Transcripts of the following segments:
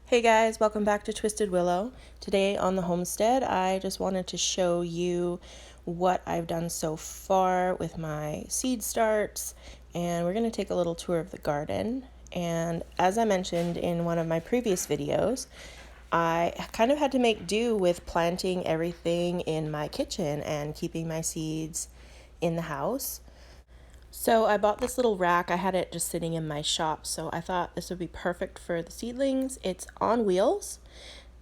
Hey guys, welcome back to Twisted Willow. Today on the homestead, I just wanted to show you what I've done so far with my seed starts, and we're going to take a little tour of the garden. And as I mentioned in one of my previous videos, I kind of had to make do with planting everything in my kitchen and keeping my seeds in the house. So I bought this little rack. I had it just sitting in my shop, so I thought this would be perfect for the seedlings. It's on wheels.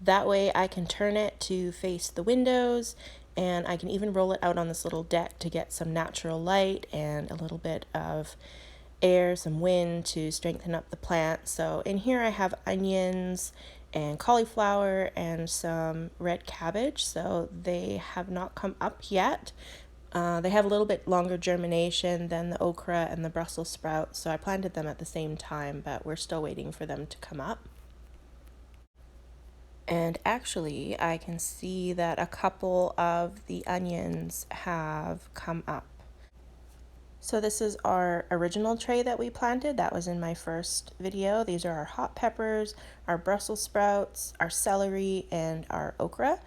That way I can turn it to face the windows, and I can even roll it out on this little deck to get some natural light and a little bit of air, some wind to strengthen up the plant. So in here I have onions and cauliflower and some red cabbage. So they have not come up yet. They have a little bit longer germination than the okra and the Brussels sprouts, so I planted them at the same time, but we're still waiting for them to come up. And actually, I can see that a couple of the onions have come up. So this is our original tray that we planted. That was in my first video. These are our hot peppers, our Brussels sprouts, our celery, and our okra.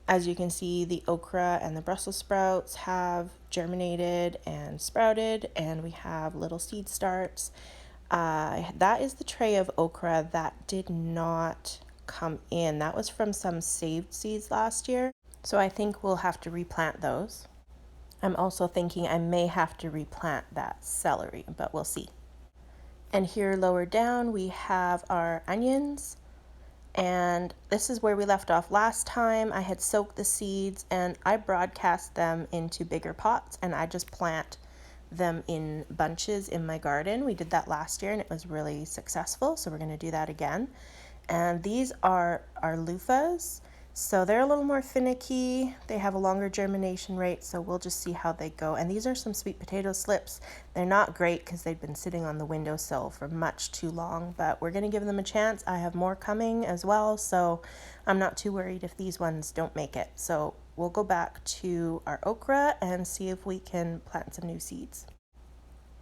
As you can see, the okra and the Brussels sprouts have germinated and sprouted, and we have little seed starts. That is the tray of okra that did not come in. That was from some saved seeds last year, so I think we'll have to replant those. I'm also thinking I may have to replant that celery, but we'll see. And here lower down we have our onions. And this is where we left off last time. I had soaked the seeds and I broadcast them into bigger pots, and I just plant them in bunches in my garden. We did that last year and it was really successful, so we're going to do that again. And these are our loofahs. So they're a little more finicky. They have a longer germination rate, so we'll just see how they go. And these are some sweet potato slips. They're not great because they've been sitting on the windowsill for much too long, but we're going to give them a chance. I have more coming as well, so I'm not too worried if these ones don't make it. So we'll go back to our okra and see if we can plant some new seeds.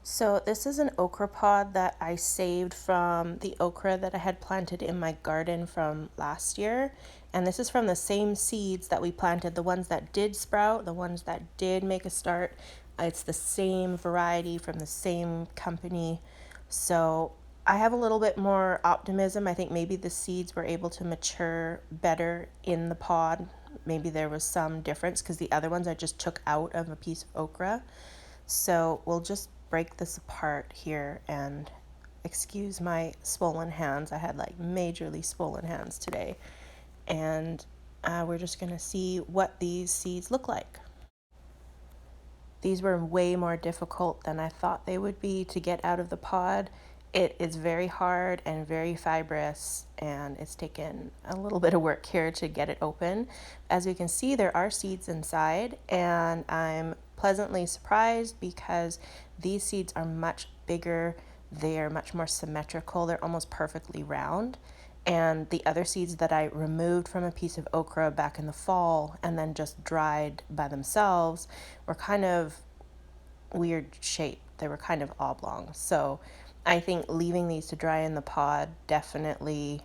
So this is an okra pod that I saved from the okra that I had planted in my garden from last year. And this is from the same seeds that we planted, the ones that did sprout, the ones that did make a start. It's the same variety from the same company. So I have a little bit more optimism. I think maybe the seeds were able to mature better in the pod. Maybe there was some difference because the other ones I just took out of a piece of okra. So we'll just break this apart here, and excuse my swollen hands. I had like majorly swollen hands today. And we're just going to see what these seeds look like. These were way more difficult than I thought they would be to get out of the pod. It is very hard and very fibrous, and it's taken a little bit of work here to get it open. As you can see, there are seeds inside, and I'm pleasantly surprised because these seeds are much bigger. They are much more symmetrical. They're almost perfectly round. And the other seeds that I removed from a piece of okra back in the fall and then just dried by themselves were kind of weird shape. They were kind of oblong. So I think leaving these to dry in the pod definitely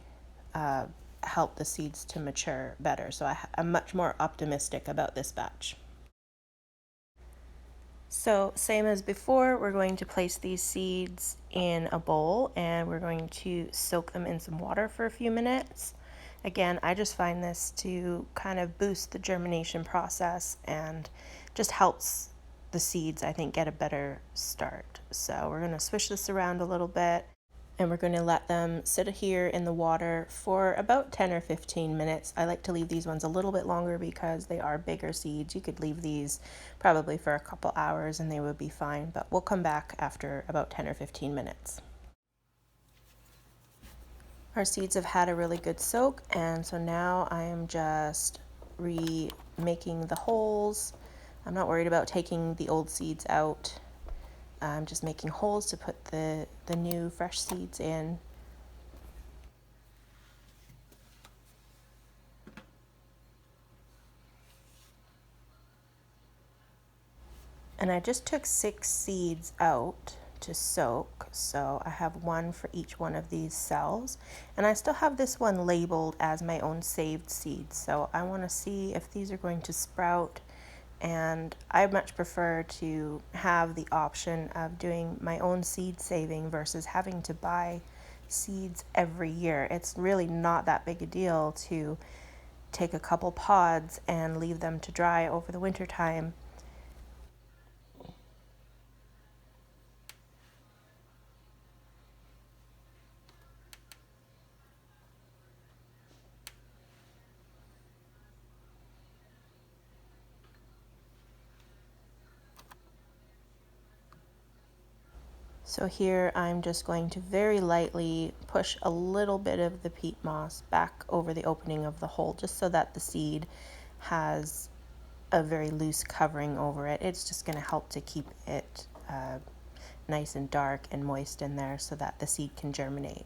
helped the seeds to mature better. So I'm much more optimistic about this batch. So same as before, we're going to place these seeds in a bowl and we're going to soak them in some water for a few minutes. Again, I just find this to kind of boost the germination process and just helps the seeds, I think, get a better start. So we're going to swish this around a little bit, and we're going to let them sit here in the water for about 10 or 15 minutes. I like to leave these ones a little bit longer because they are bigger seeds. You could leave these probably for a couple hours and they would be fine, but we'll come back after about 10 or 15 minutes. Our seeds have had a really good soak, and so now I am just remaking the holes. I'm not worried about taking the old seeds out. I'm just making holes to put the new fresh seeds in. And I just took 6 seeds out to soak. So I have one for each one of these cells, and I still have this one labeled as my own saved seeds. So I want to see if these are going to sprout, and I much prefer to have the option of doing my own seed saving versus having to buy seeds every year. It's really not that big a deal to take a couple pods and leave them to dry over the winter time. So here I'm just going to very lightly push a little bit of the peat moss back over the opening of the hole, just so that the seed has a very loose covering over it. It's just going to help to keep it nice and dark and moist in there so that the seed can germinate.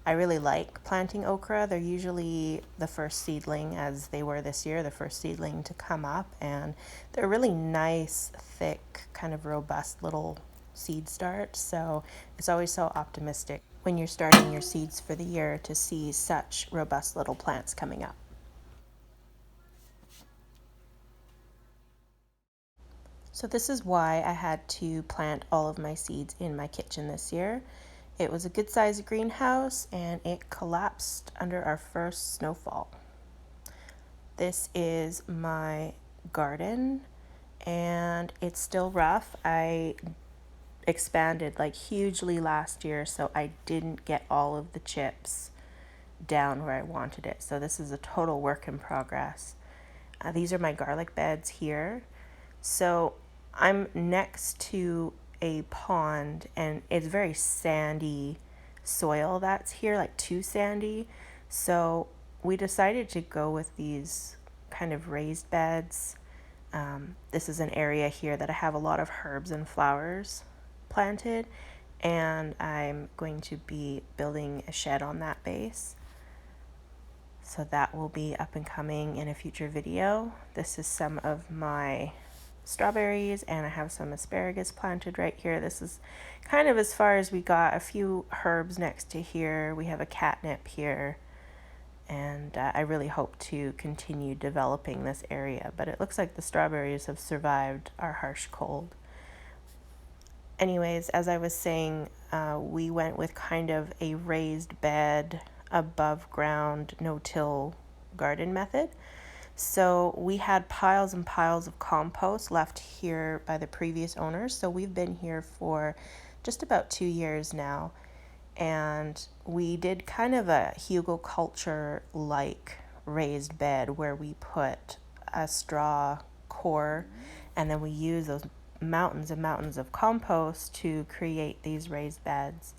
I really like planting okra. They're usually the first seedling, as they were this year, the first seedling to come up, and they're really nice, thick, kind of robust little seed start. So it's always so optimistic when you're starting your seeds for the year to see such robust little plants coming up. So this is why I had to plant all of my seeds in my kitchen this year. It was a good sized greenhouse and it collapsed under our first snowfall. This is my garden and it's still rough. I expanded like hugely last year, so I didn't get all of the chips down where I wanted it. So this is a total work in progress. These are my garlic beds here. So I'm next to a pond and it's very sandy soil that's here, like too sandy. So we decided to go with these kind of raised beds. This is an area here that I have a lot of herbs and flowers planted, and I'm going to be building a shed on that base. So that will be up and coming in a future video. This is some of my strawberries, and I have some asparagus planted right here. This is kind of as far as we got. A few herbs next to here. We have a catnip here, and I really hope to continue developing this area, but it looks like the strawberries have survived our harsh cold. Anyways, as I was saying, we went with kind of a raised bed, above ground, no-till garden method. So we had piles and piles of compost left here by the previous owners. So we've been here for just about 2 years now. And we did kind of a hugelkultur-like raised bed where we put a straw core and then we use those mountains and mountains of compost to create these raised beds.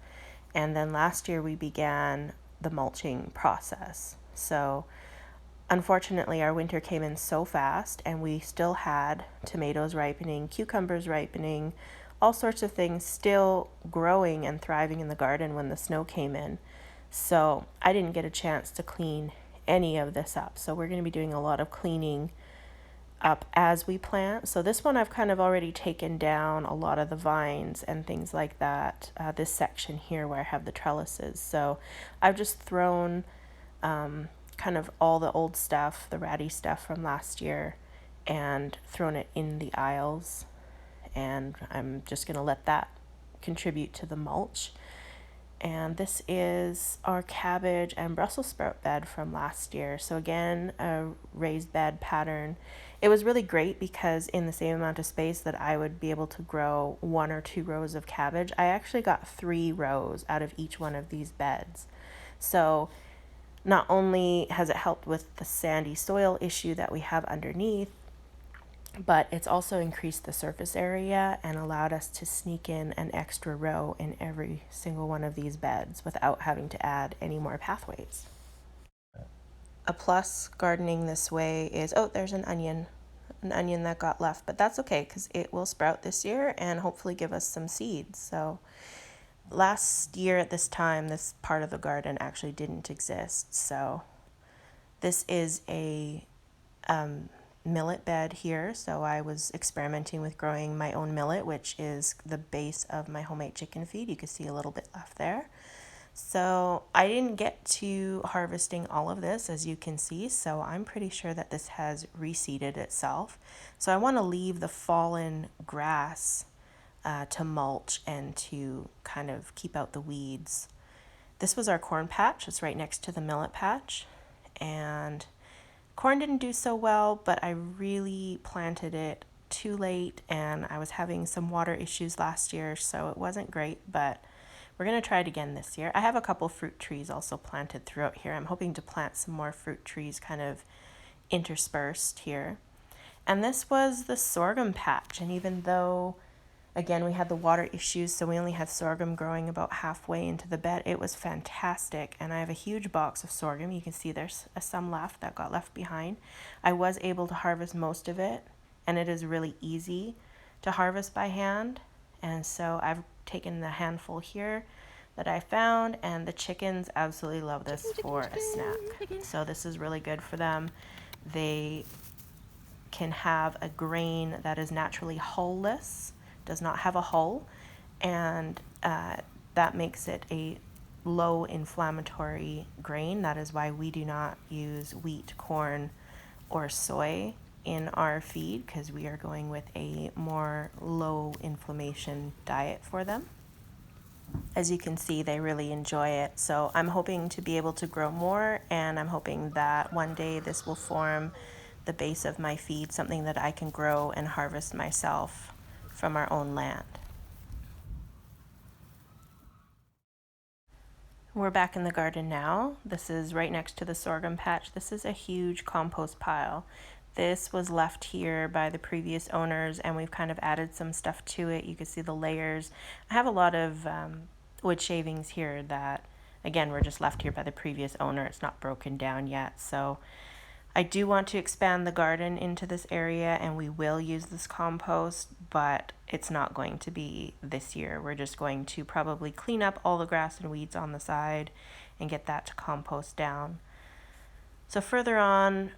And then last year we began the mulching process. So unfortunately, our winter came in so fast and we still had tomatoes ripening, cucumbers ripening, all sorts of things still growing and thriving in the garden when the snow came in. So I didn't get a chance to clean any of this up. So we're going to be doing a lot of cleaning up as we plant. So this one I've kind of already taken down a lot of the vines and things like that. This section here where I have the trellises. So I've just thrown kind of all the old stuff, the ratty stuff from last year, and thrown it in the aisles. And I'm just going to let that contribute to the mulch. And this is our cabbage and Brussels sprout bed from last year. So again, a raised bed pattern. It was really great because in the same amount of space that I would be able to grow 1 or 2 rows of cabbage, I actually got 3 rows out of each one of these beds. So not only has it helped with the sandy soil issue that we have underneath, but it's also increased the surface area and allowed us to sneak in an extra row in every single one of these beds without having to add any more pathways. A plus gardening this way is, oh, there's an onion that got left, but that's okay because it will sprout this year and hopefully give us some seeds. So last year at this time, this part of the garden actually didn't exist. So this is a millet bed here, so I was experimenting with growing my own millet, which is the base of my homemade chicken feed. You can see a little bit left there. So I didn't get to harvesting all of this, as you can see, so I'm pretty sure that this has reseeded itself. So I want to leave the fallen grass to mulch and to kind of keep out the weeds. This was our corn patch. It's right next to the millet patch, and corn didn't do so well, but I really planted it too late, and I was having some water issues last year, so it wasn't great, but we're going to try it again this year. I have a couple fruit trees also planted throughout here. I'm hoping to plant some more fruit trees kind of interspersed here. And this was the sorghum patch, and even though again, we had the water issues, so we only had sorghum growing about halfway into the bed. It was fantastic, and I have a huge box of sorghum. You can see there's some left that got left behind. I was able to harvest most of it, and it is really easy to harvest by hand. And so I've taken the handful here that I found, and the chickens absolutely love this for a snack. So this is really good for them. They can have a grain that is naturally hull-less, does not have a hull, and that makes it a low inflammatory grain. That is why we do not use wheat, corn, or soy in our feed, because we are going with a more low inflammation diet for them. As you can see, they really enjoy it. So I'm hoping to be able to grow more, and I'm hoping that one day this will form the base of my feed, something that I can grow and harvest myself from our own land. We're back in the garden now. This is right next to the sorghum patch. This is a huge compost pile. This was left here by the previous owners, and we've kind of added some stuff to it. You can see the layers. I have a lot of wood shavings here that, again, were just left here by the previous owner. It's not broken down yet, so I do want to expand the garden into this area, and we will use this compost, but it's not going to be this year. We're just going to probably clean up all the grass and weeds on the side and get that to compost down. So further on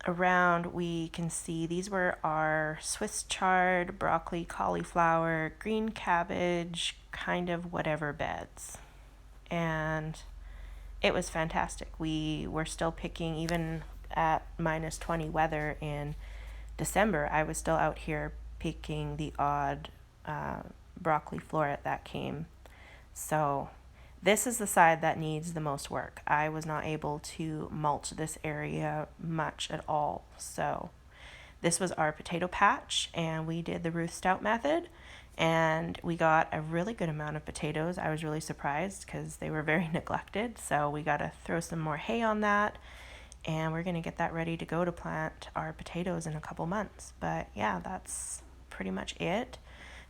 around, we can see these were our Swiss chard, broccoli, cauliflower, green cabbage, kind of whatever beds. And it was fantastic. We were still picking, even at -20 weather in December, I was still out here picking the odd broccoli floret that came. So this is the side that needs the most work. I was not able to mulch this area much at all. So this was our potato patch, and we did the Ruth Stout method, and we got a really good amount of potatoes. I was really surprised because they were very neglected. So we got to throw some more hay on that, and we're going to get that ready to go to plant our potatoes in a couple months. But yeah, that's pretty much it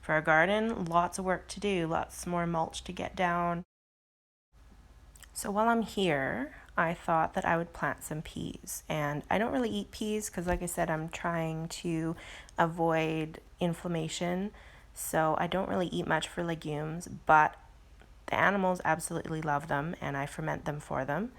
for our garden. Lots of work to do, lots more mulch to get down. So while I'm here, I thought that I would plant some peas. And I don't really eat peas because, like I said, I'm trying to avoid inflammation. So I don't really eat much for legumes, but the animals absolutely love them, and I ferment them for them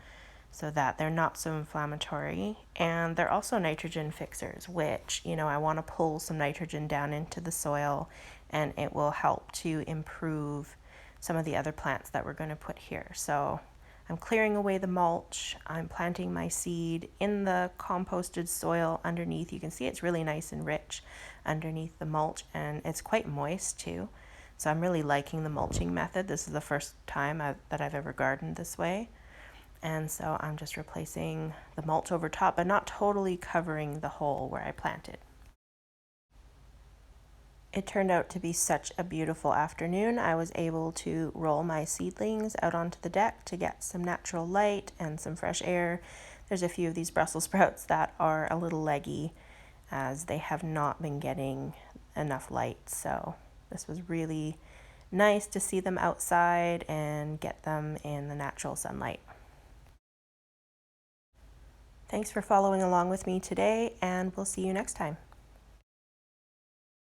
so that they're not so inflammatory. And they're also nitrogen fixers, which, I want to pull some nitrogen down into the soil, and it will help to improve some of the other plants that we're going to put here. So I'm clearing away the mulch. I'm planting my seed in the composted soil underneath. You can see it's really nice and rich underneath the mulch, and it's quite moist too. So I'm really liking the mulching method. This is the first time that I've ever gardened this way. And so I'm just replacing the mulch over top, but not totally covering the hole where I planted. It turned out to be such a beautiful afternoon. I was able to roll my seedlings out onto the deck to get some natural light and some fresh air. There's a few of these Brussels sprouts that are a little leggy, as they have not been getting enough light. So this was really nice to see them outside and get them in the natural sunlight. Thanks for following along with me today, and we'll see you next time.